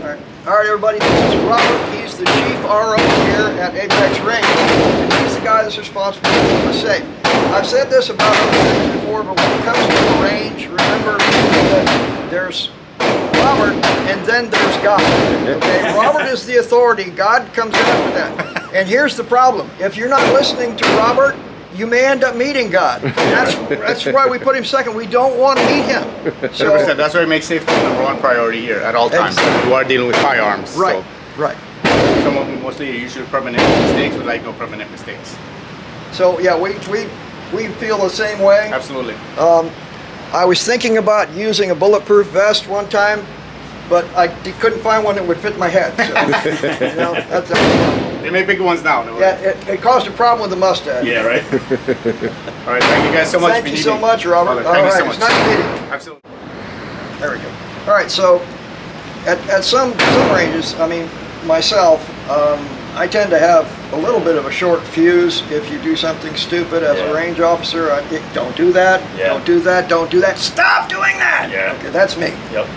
All right, everybody, this is Robert. He's the chief RO here at Apex Range, and he's the guy that's responsible for the safe. I've said this about other things before, but when it comes to the range, remember that there's Robert and then there's God. Okay, Robert is the authority. God comes after that. And here's the problem: if you're not listening to Robert, you may end up meeting God. That's why we put him second. We don't want to meet him. So 100%. That's why we make safety the number one priority here at all times. Exactly. You are dealing with firearms. Right, so right. some of them mostly are usually permanent mistakes, with like no permanent mistakes. So yeah, we feel the same way. Absolutely. I was thinking about using a bulletproof vest one time, but I couldn't find one that would fit my head. So, you know, that's They make big ones now. No yeah, it caused a problem with the mustache. Yeah, right. All right, thank you guys so much. Thank you so much, Robert. Thank you so much. It's nice meeting you. Absolutely. There we go. All right, so at some ranges, I mean, myself, I tend to have a little bit of a short fuse if you do something stupid as a range officer. Don't do that, don't do that, don't do that. Stop doing that! Yeah. Okay, that's me. Yep.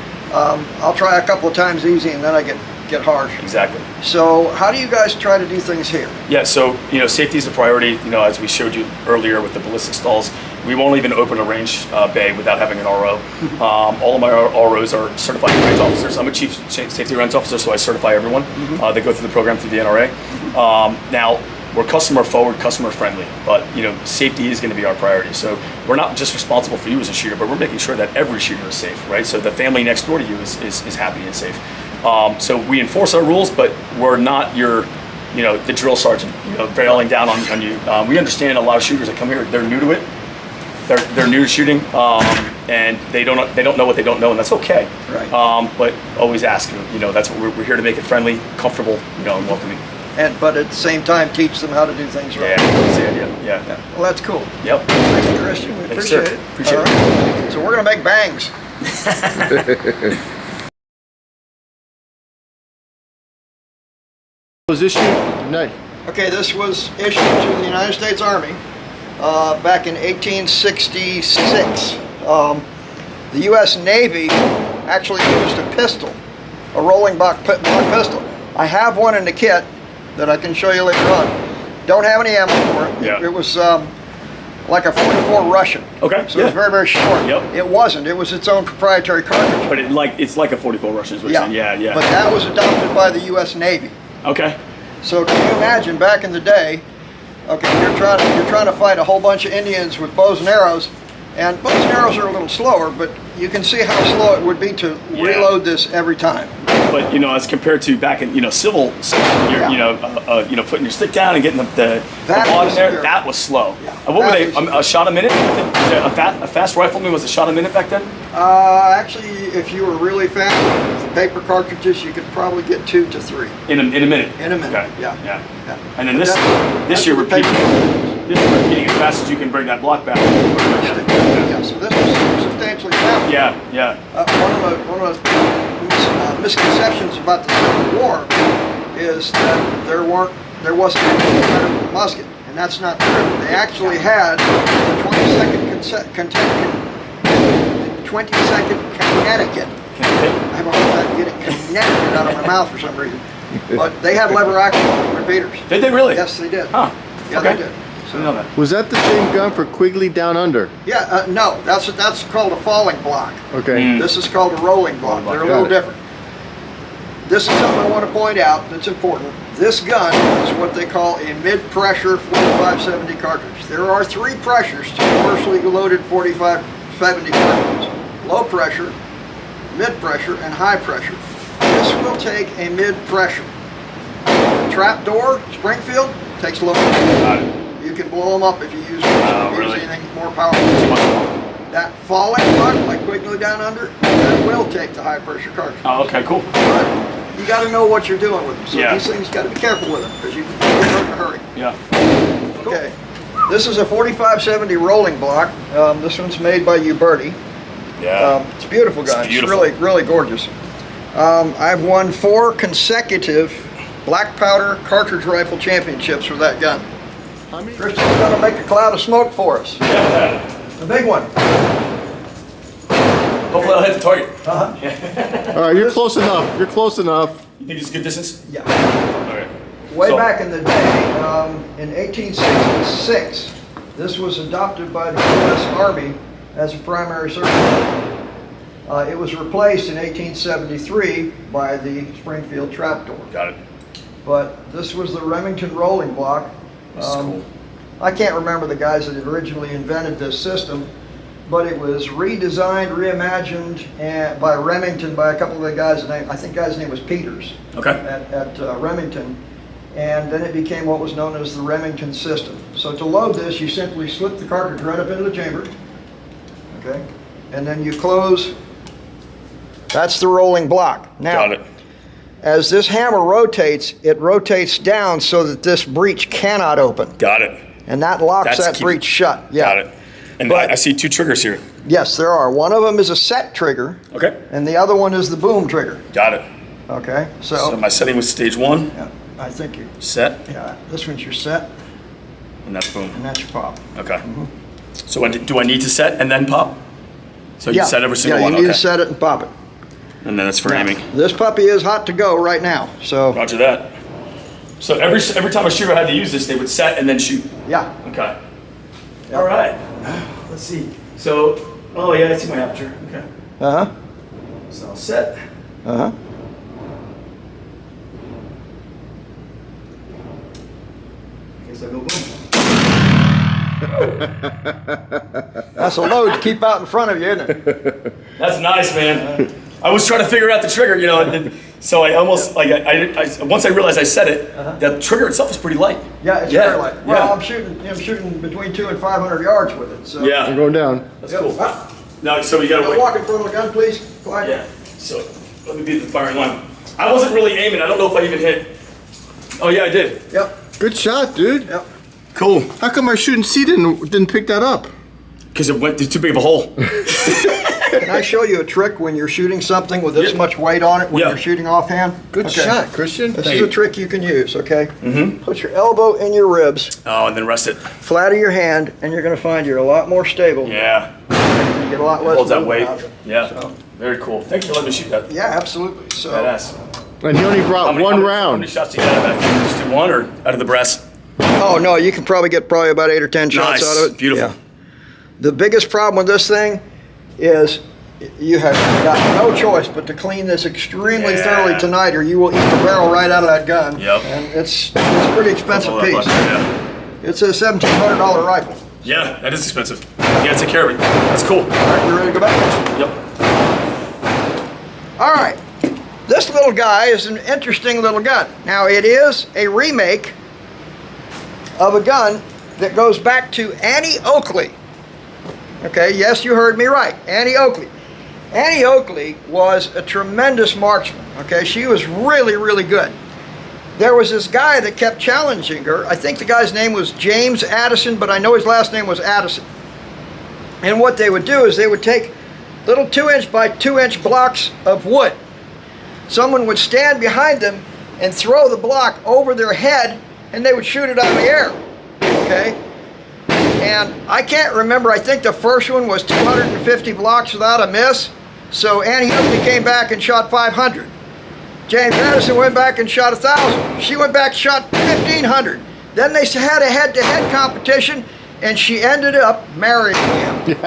I'll try a couple of times easy and then I get harsh. Exactly. So how do you guys try to do things here? Yeah, so, safety is a priority, as we showed you earlier with the ballistic stalls. We won't even open a range bay without having an RO. All of my ROs are certified range officers. I'm a chief safety range officer, so I certify everyone. They go through the program through the NRA. Now, we're customer forward, customer friendly, but safety is going to be our priority. So we're not just responsible for you as a shooter, but we're making sure that every shooter is safe, right? So the family next door to you is happy and safe. So we enforce our rules, but we're not your, the drill sergeant, bailing down on you. We understand a lot of shooters that come here, they're new to it. They're new to shooting, and they don't know what they don't know, and that's okay. Right. But always ask. That's what we're here to make it friendly, comfortable, and welcoming. But at the same time, teach them how to do things right. Yeah, that's the idea. Yeah. Well, that's cool. Yep. Thank you, Christian. We Thanks, appreciate sir. it. Appreciate All right. So we're gonna make bangs. Was issued tonight. Okay, this was issued to the United States Army back in 1866. The U.S. Navy actually used a pistol, a rolling block pistol. I have one in the kit that I can show you later on. Don't have any ammo for it. Yeah. It was like a 44 Russian. Okay. So it was very, very short. Yep. It wasn't. It was its own proprietary cartridge. But it's like a 44 Russian is what you're saying. Yeah. But that was adopted by the U.S. Navy. Okay. So can you imagine back in the day, okay, you're trying to fight a whole bunch of Indians with bows and arrows, and bows and arrows are a little slower, but you can see how slow it would be to reload this every time. But as compared to back in civil, putting your stick down and getting the ball in there, that was slow. Yeah. What were they? A shot a minute? A fast rifleman was a shot a minute back then? Actually, if you were really fast, with paper cartridges, you could probably get 2 to 3. In a minute. In a minute. Okay. Yeah. And then But this year repeating as fast as you can bring that block back. Yeah. So this was substantially faster. Yeah. One of the misconceptions about the Civil War is that there wasn't any kind of musket, and that's not true. They actually had the 20-second Connecticut. I have a hard time getting Connecticut out of my mouth for some reason. But they had lever action repeaters. Did they really? Yes, they did. Huh. Yeah, Okay. they did. I didn't know that. Was that the same gun for Quigley Down Under? Yeah, no, that's called a falling block. Okay. This is called a rolling block. They're a little different. This is something I want to point out that's important. This gun is what they call a mid-pressure 4570 cartridge. There are 3 pressures to commercially loaded 4570 cartridges: low pressure, mid-pressure, and high pressure. This will take a mid-pressure. The trap door, Springfield, takes low pressure. Got it. You can blow them up if you use really? anything more powerful. That falling block, like Quigley Down Under, that will take the high pressure cartridge. Oh, okay, cool. But you got to know what you're doing with them. So Yeah. these things got to be careful with them because you can get hurt in a hurry. Yeah. Okay. This is a 4570 rolling block. This one's made by Uberti. Yeah. It's a beautiful gun. It's beautiful. really, really gorgeous. I've won 4 consecutive black powder cartridge rifle championships with that gun. Christian's going to make a cloud of smoke for us. Yeah. The big one. Hopefully I'll hit the target. All right, you're close enough. You're close enough. You think it's a good distance? Yeah. All right. Way So- back in the day, in 1866, this was adopted by the U.S. Army as a primary service weapon. It was replaced in 1873 by the Springfield trapdoor. Got it. But this was the Remington rolling block. This is cool. I can't remember the guys that originally invented this system, but it was redesigned, reimagined by Remington, by a couple of the guys' name. I think the guy's name was Peters. Okay. At Remington. And then it became what was known as the Remington system. So to load this, you simply slip the cartridge right up into the chamber. Okay. And then you close. That's the rolling block. Now, Got it. as this hammer rotates, it rotates down so that this breech cannot open. Got it. And that locks That's that key. breech shut. Yeah. Got it. And But- I see 2 triggers here. Yes, there are. One of them is a set trigger, Okay. and the other one is the boom trigger. Got it. Okay. So my setting was stage 1, Yeah, I think you. set, Yeah. This one's your set, and that's boom. and that's your pop. Okay. So do I need to set and then pop? So you set every single yeah, one. you need Okay. to set it and pop it. And then it's for aiming. This puppy is hot to go right now. So Roger that. So every time a shooter had to use this, they would set and then shoot. yeah. Okay. All right. Let's see. So, oh yeah, I see my aperture. Okay. Uh huh. So I'll set. Uh huh. I guess I go boom. That's a load to keep out in front of you, isn't it? That's nice, man. I was trying to figure out the trigger, you know, and so I almost like I once I realized I set it, the trigger itself is pretty light. Yeah, it's Yeah, very light. Well, yeah. I'm shooting between 200 and 500 yards with it. So I'm Yeah. going down. That's Yep. cool. Ah, Now, so you gotta don't wait. walk in front of the gun, please. Clyde. Yeah. So let me be the firing line. I wasn't really aiming. I don't know if I even hit. Oh yeah, I did. Yep. Good shot, dude. Yep. Cool. How come our shooting C didn't pick that up? Because it went through too big of a hole. Can I show you a trick when you're shooting something with this Yeah. much weight on it when Yeah. you're shooting offhand? Good Okay. shot, Christian. This Thank is a you. trick you can use, okay? Mm-hmm. Put your elbow in your ribs, Oh, and then rest it. flat of your hand, and you're going to find you're a lot more stable. Yeah. You get a lot less Holds that movement weight. out of it. Yeah. So, Very cool. Thank you for letting me shoot that. yeah, absolutely. So, Badass. And he only brought How many one How round. many shots do you got out of that? Just do one or out of the breast? oh no, you can probably get about 8 or 10 shots Nice. out of it. Beautiful. Yeah. The biggest problem with this thing is you have got no choice but to clean this extremely Yeah. thoroughly tonight, or you will eat the barrel right out of that gun. Yep. And it's a pretty expensive Oh, that piece. button, yeah. It's a $1,700 rifle. Yeah, that is expensive. You gotta take care of it. That's cool. All right, you ready to go back? Yep. All right. This little guy is an interesting little gun. Now, it is a remake of a gun that goes back to Annie Oakley. Okay, yes, you heard me right. Annie Oakley. Annie Oakley was a tremendous marksman. Okay, she was really, really good. There was this guy that kept challenging her. I think the guy's name was James Addison, but I know his last name was Addison. And what they would do is they would take little 2-inch by 2-inch blocks of wood. Someone would stand behind them and throw the block over their head, and they would shoot it out of the air. Okay? And I can't remember, I think the first one was 250 blocks without a miss. So Annie Oakley came back and shot 500. James Addison went back and shot 1,000. She went back and shot 1,500. Then they had a head-to-head competition, and she ended up marrying him.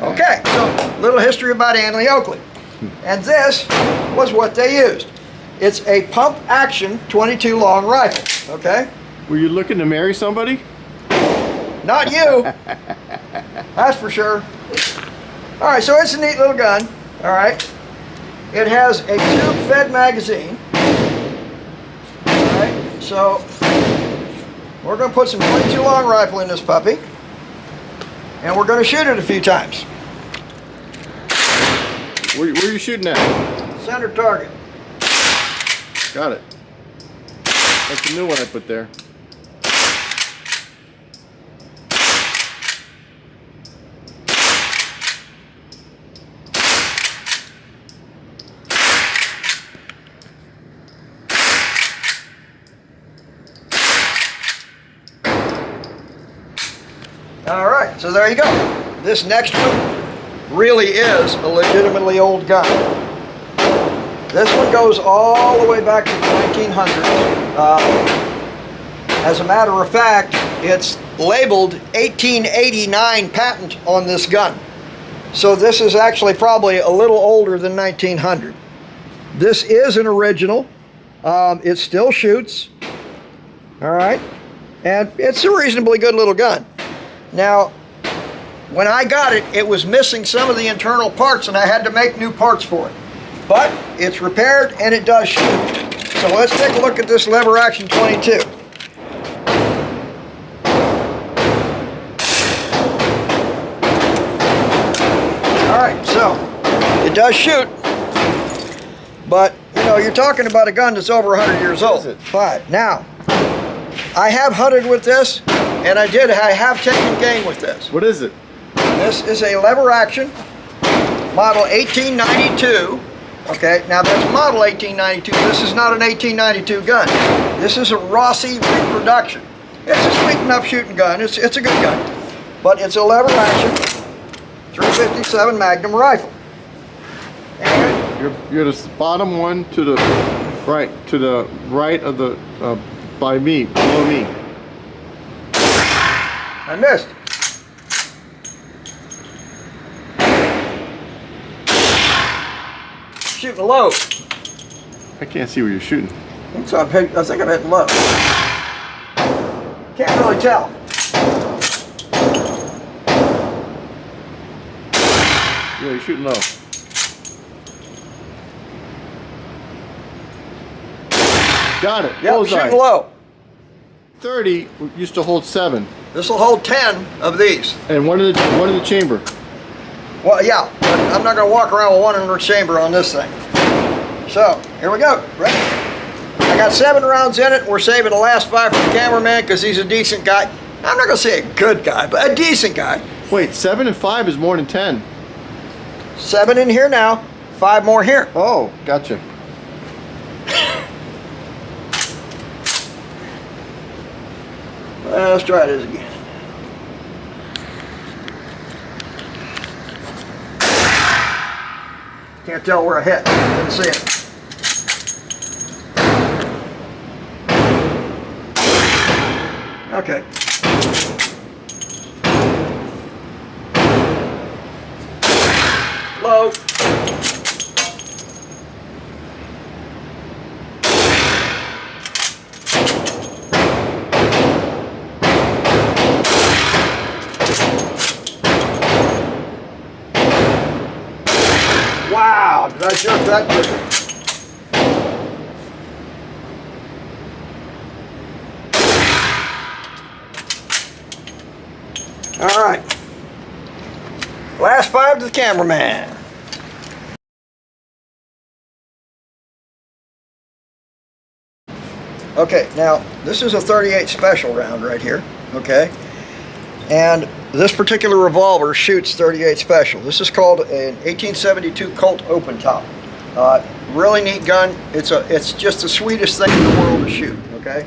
Okay, so little history about Annie Oakley. And this was what they used. It's a pump action 22 long rifle, okay? Were you looking to marry somebody? Not you. That's for sure. All right, so it's a neat little gun, all right? It has a tube-fed magazine. All right, so we're gonna put some 22 long rifle in this puppy, and we're gonna shoot it a few times. Where are you shooting at? Center target. Got it. That's the new one I put there. All right, so there you go. This next one, really is a legitimately old gun. This one goes all the way back to the 1900s. As a matter of fact, it's labeled 1889 patent on this gun. So this is actually probably a little older than 1900. This is an original. It still shoots. All right. And it's a reasonably good little gun. Now, when I got it, it was missing some of the internal parts and I had to make new parts for it. But it's repaired and it does shoot. So let's take a look at this lever action 22. Alright, so it does shoot, but you know, you're talking about a gun that's over 100 years old. Fine. Now, I have hunted with this, and I have taken game with this. What is it? This is a lever action, model 1892. Okay, now that's model 1892. This is not an 1892 gun. This is a Rossi reproduction. It's a sweet enough shooting gun. It's a good gun, but it's a lever action 357 Magnum rifle. And You're the bottom one to the right of the by me, below me. I missed. Shooting low. I can't see where you're shooting. So I think I'm hitting low. Can't really tell. Yeah, you're shooting low. Got it. Yep, Bullseye. shooting low. 30 used to hold 7, This will hold 10 of these. and one in the chamber. Well, yeah, but I'm not going to walk around with one in the chamber on this thing. So, here we go. Ready? I got 7 rounds in it. We're saving the last 5 for the cameraman because he's a decent guy. I'm not going to say a good guy, but a decent guy. Wait, 7 and 5 is more than 10. 7 in here now, 5 more here. Oh, gotcha. Let's try this again. Can't tell where I hit. Didn't see it. Okay. Low. Wow, did I jerk that different? All right. Last 5 to the cameraman. Okay, now this is a 38 special round right here, okay? And this particular revolver shoots 38 special. This is called an 1872 Colt open top. Really neat gun. It's just the sweetest thing in the world to shoot, okay?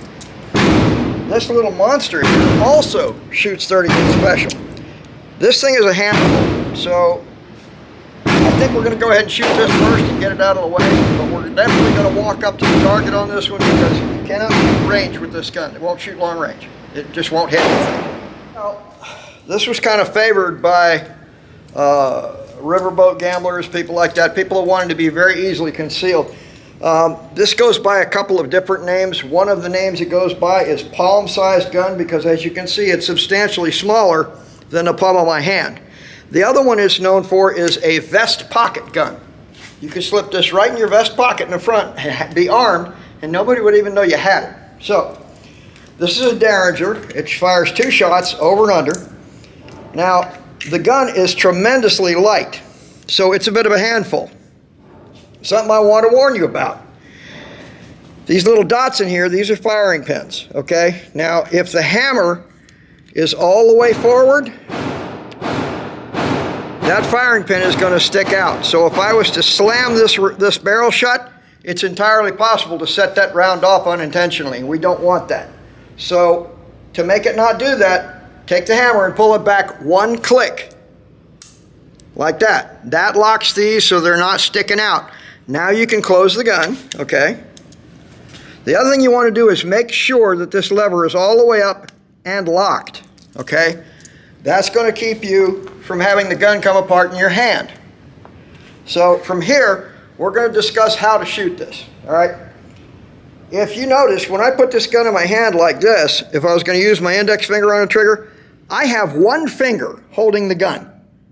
This little monster here also shoots 38 special. This thing is a handful, so I think we're going to go ahead and shoot this first and get it out of the way, but we're definitely going to walk up to the target on this one because you cannot shoot range with this gun. It won't shoot long range. It just won't hit anything. Well, this was kind of favored by riverboat gamblers, people like that, people who wanted to be very easily concealed. This goes by a couple of different names. One of the names it goes by is palm-sized gun because, as you can see, it's substantially smaller than the palm of my hand. The other one it's known for is a vest pocket gun. You can slip this right in your vest pocket in the front, be armed, and nobody would even know you had it. So, this is a Derringer. It fires 2 shots over and under. Now, the gun is tremendously light, so it's a bit of a handful. Something I want to warn you about. These little dots in here, these are firing pins, okay? Now, if the hammer is all the way forward, that firing pin is going to stick out. So if I was to slam this barrel shut, it's entirely possible to set that round off unintentionally. We don't want that. So to make it not do that, take the hammer and pull it back 1 click. like that. That locks these so they're not sticking out. Now you can close the gun, okay? The other thing you want to do is make sure that this lever is all the way up and locked, okay? That's going to keep you from having the gun come apart in your hand. So from here, we're going to discuss how to shoot this, all right? If you notice, when I put this gun in my hand like this, if I was going to use my index finger on a trigger, I have one finger holding the gun,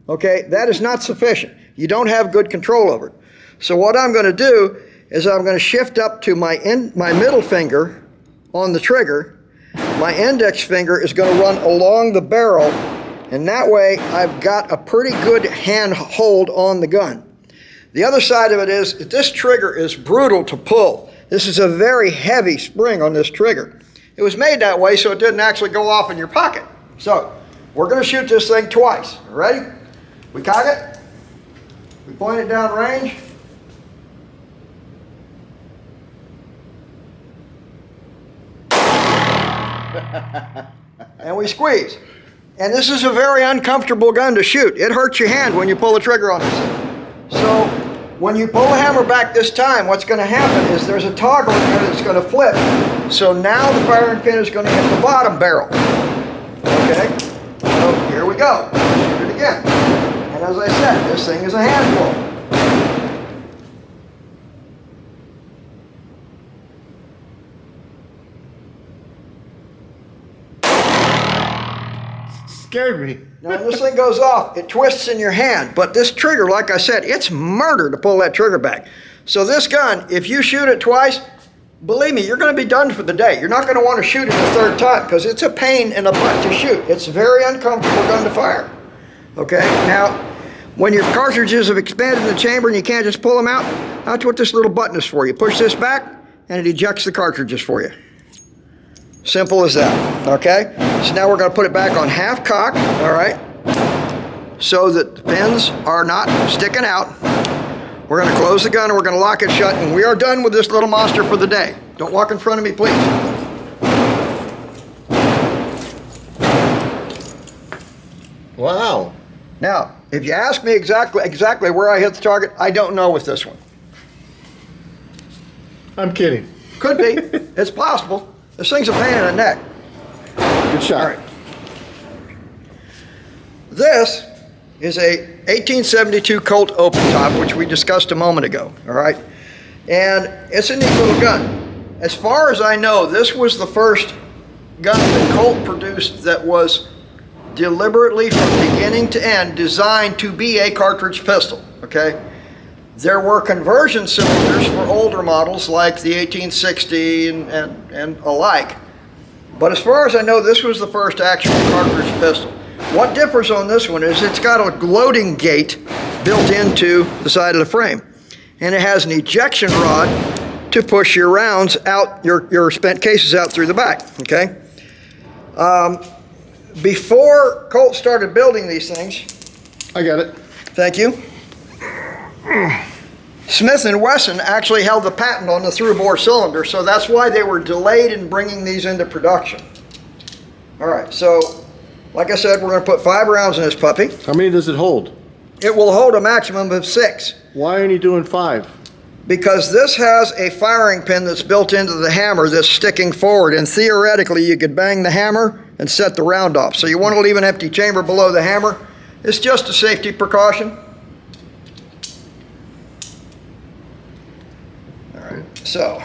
okay? That is not sufficient. You don't have good control over it. So what I'm going to do is I'm going to shift up to my middle finger on the trigger. My index finger is going to run along the barrel, and that way I've got a pretty good hand hold on the gun. The other side of it is that this trigger is brutal to pull. This is a very heavy spring on this trigger. It was made that way so it didn't actually go off in your pocket. So we're going to shoot this thing twice. Ready? We cock it. We point it down range. And we squeeze. And this is a very uncomfortable gun to shoot. It hurts your hand when you pull the trigger on this thing. So when you pull the hammer back this time, what's going to happen is there's a toggle in there that's going to flip. So now the firing pin is going to hit the bottom barrel. Okay? So here we go. Shoot it again. And as I said, this thing is a handful. Scared me. Now when this thing goes off, it twists in your hand. But this trigger, like I said, it's murder to pull that trigger back. So this gun, if you shoot it twice, believe me, you're going to be done for the day. You're not going to want to shoot it a third time because it's a pain in the butt to shoot. It's a very uncomfortable gun to fire. Okay? Now, when your cartridges have expanded in the chamber and you can't just pull them out, that's what this little button is for. You push this back and it ejects the cartridges for you. Simple as that, okay? So now we're going to put it back on half cock, all right? So that the pins are not sticking out. We're going to close the gun and we're going to lock it shut, and we are done with this little monster for the day. Don't walk in front of me, please. Wow. Now, if you ask me exactly where I hit the target, I don't know with this one. I'm kidding. Could be. It's possible. This thing's a pain in the neck. Good shot. All right. This is a 1872 Colt open top, which we discussed a moment ago, all right? And it's a neat little gun. As far as I know, this was the first gun that Colt produced that was deliberately, from beginning to end, designed to be a cartridge pistol, okay? There were conversion cylinders for older models like the 1860 and alike. But as far as I know, this was the first actual cartridge pistol. What differs on this one is it's got a loading gate built into the side of the frame. And it has an ejection rod to push your rounds out, your spent cases out through the back, okay? Before Colt started building these things... I got it. Thank you. Smith & Wesson actually held the patent on the through-bore cylinder, so that's why they were delayed in bringing these into production. All right, so like I said, we're going to put 5 rounds in this puppy. How many does it hold? It will hold a maximum of 6. Why aren't you doing 5? Because this has a firing pin that's built into the hammer that's sticking forward, and theoretically you could bang the hammer and set the round off. So you want to leave an empty chamber below the hammer. It's just a safety precaution. All right, so.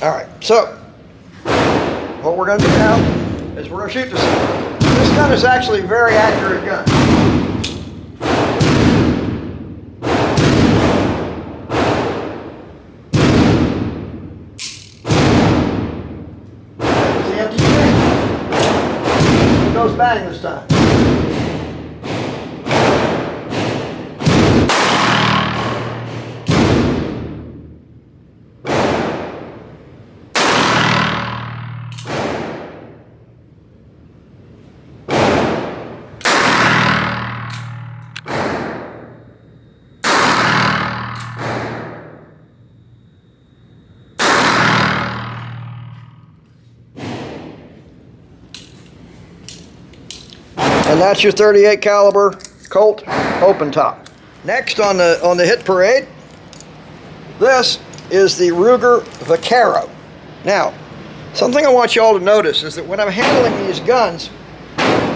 All right, so what we're going to do now is we're going to shoot this thing. This gun is actually a very accurate gun. There's the empty chamber. It goes bang this time. And that's your 38 caliber Colt open top. Next on the hit parade, this is the Ruger Vaquero. Now, something I want you all to notice is that when I'm handling these guns,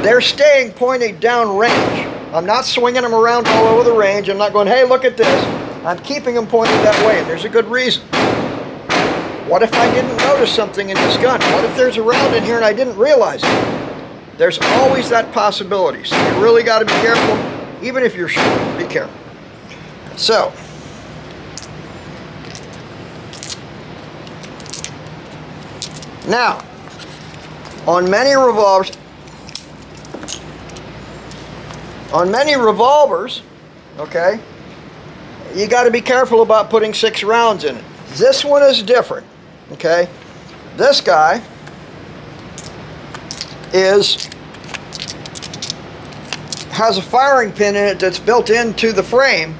they're staying pointed down range. I'm not swinging them around all over the range. I'm not going, hey, look at this. I'm keeping them pointed that way, and there's a good reason. What if I didn't notice something in this gun? What if there's a round in here and I didn't realize it? There's always that possibility. So you really got to be careful. Even if you're shooting, be careful. So, now, on many revolvers, okay, you got to be careful about putting 6 rounds in it. This one is different, okay? This guy has a firing pin in it that's built into the frame,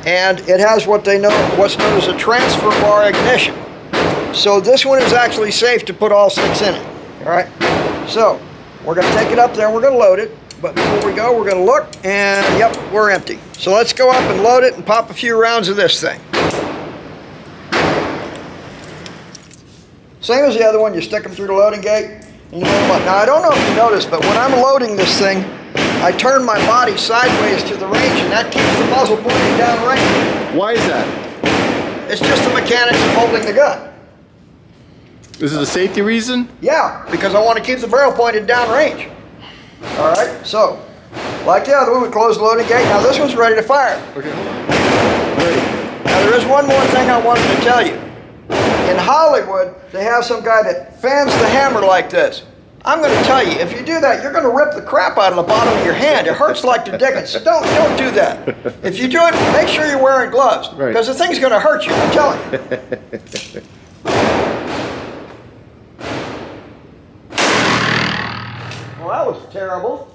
and it has what's known as a transfer bar ignition. So this one is actually safe to put all 6 in it. All right. So we're going to take it up there and we're going to load it. But before we go, we're going to look, and yep, we're empty. So let's go up and load it and pop a few rounds of this thing. Same as the other one, you stick them through the loading gate and you load them up. Now I don't know if you noticed, but when I'm loading this thing, I turn my body sideways to the range, and that keeps the muzzle pointing down range. Why is that? It's just the mechanics of holding the gun. Is it a safety reason? Yeah, because I want to keep the barrel pointed down range. All right, so like the other one, we close the loading gate. Now this one's ready to fire. Okay. Now there is one more thing I wanted to tell you. In Hollywood, they have some guy that fans the hammer like this. I'm going to tell you, if you do that, you're going to rip the crap out of the bottom of your hand. It hurts like the dickens. Don't do that. If you do it, make sure you're wearing gloves, because the thing's going to hurt you. I'm telling you. Well, that was terrible.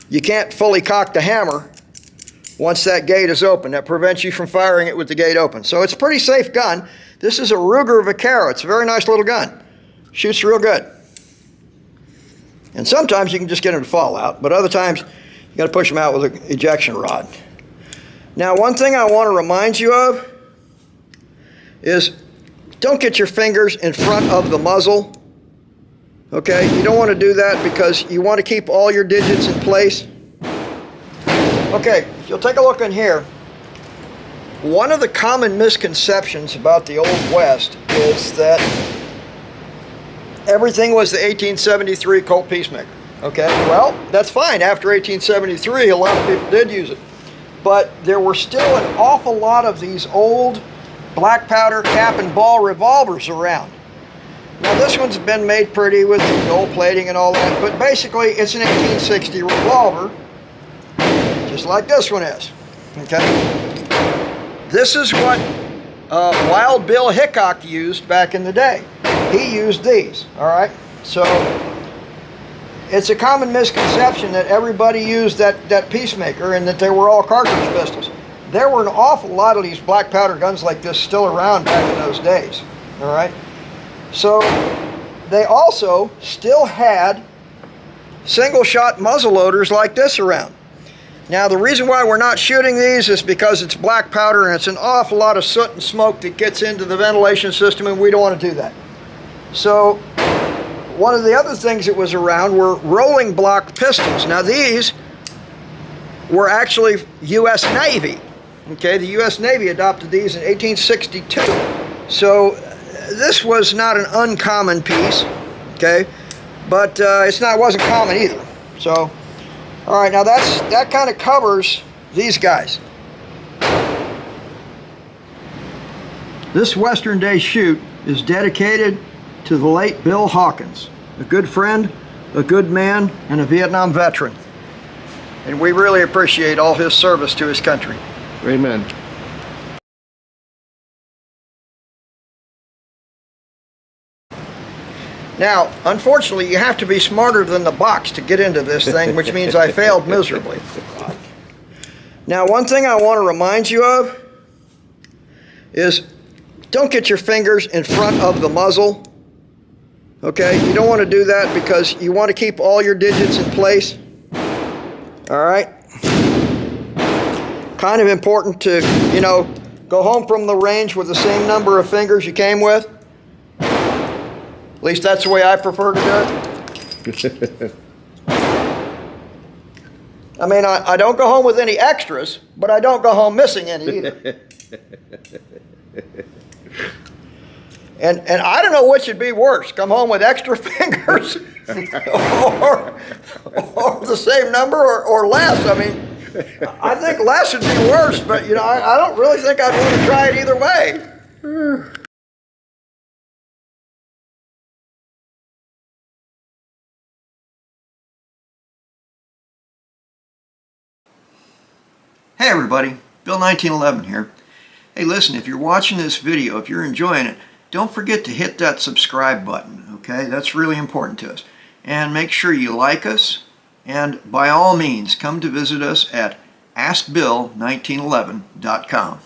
You can't fully cock the hammer once that gate is open. That prevents you from firing it with the gate open. So it's a pretty safe gun. This is a Ruger Vaquero. It's a very nice little gun. Shoots real good. And sometimes you can just get them to fall out, but other times you got to push them out with an ejection rod. Now, one thing I want to remind you of is don't get your fingers in front of the muzzle. Okay, you don't want to do that because you want to keep all your digits in place. Okay, if you'll take a look in here, one of the common misconceptions about the Old West is that everything was the 1873 Colt Peacemaker. Okay, well, that's fine. After 1873, a lot of people did use it. But there were still an awful lot of these old black powder cap and ball revolvers around. Now this one's been made pretty with gold plating and all that, but basically it's an 1860 revolver, just like this one is, okay? This is what Wild Bill Hickok used back in the day. He used these, all right? So it's a common misconception that everybody used that Peacemaker and that they were all cartridge pistols. There were an awful lot of these black powder guns like this still around back in those days, all right? So they also still had single shot muzzle loaders like this around. Now the reason why we're not shooting these is because it's black powder and it's an awful lot of soot and smoke that gets into the ventilation system, and we don't want to do that. So one of the other things that was around were rolling block pistols. Now these were actually U.S. Navy. Okay, the U.S. Navy adopted these in 1862. So this was not an uncommon piece, okay, but it wasn't common either. So, all right, now that kind of covers these guys. This Western Day shoot is dedicated to the late Bill Hawkins, a good friend, a good man, and a Vietnam veteran. And we really appreciate all his service to his country. Amen. Now, unfortunately, you have to be smarter than the box to get into this thing, which means I failed miserably. Now, one thing I want to remind you of is don't get your fingers in front of the muzzle. Okay, you don't want to do that because you want to keep all your digits in place. All right. Kind of important to, you know, go home from the range with the same number of fingers you came with. At least that's the way I prefer to do it. I mean, I don't go home with any extras, but I don't go home missing any either. And I don't know which would be worse, come home with extra fingers or the same number or less. I mean, I think less would be worse, but you know, I don't really think I'd want to try it either way. Hey everybody, Bill 1911 here. Hey listen, if you're watching this video, if you're enjoying it, don't forget to hit that subscribe button, okay? That's really important to us. And make sure you like us, and by all means, come to visit us at askbill1911.com.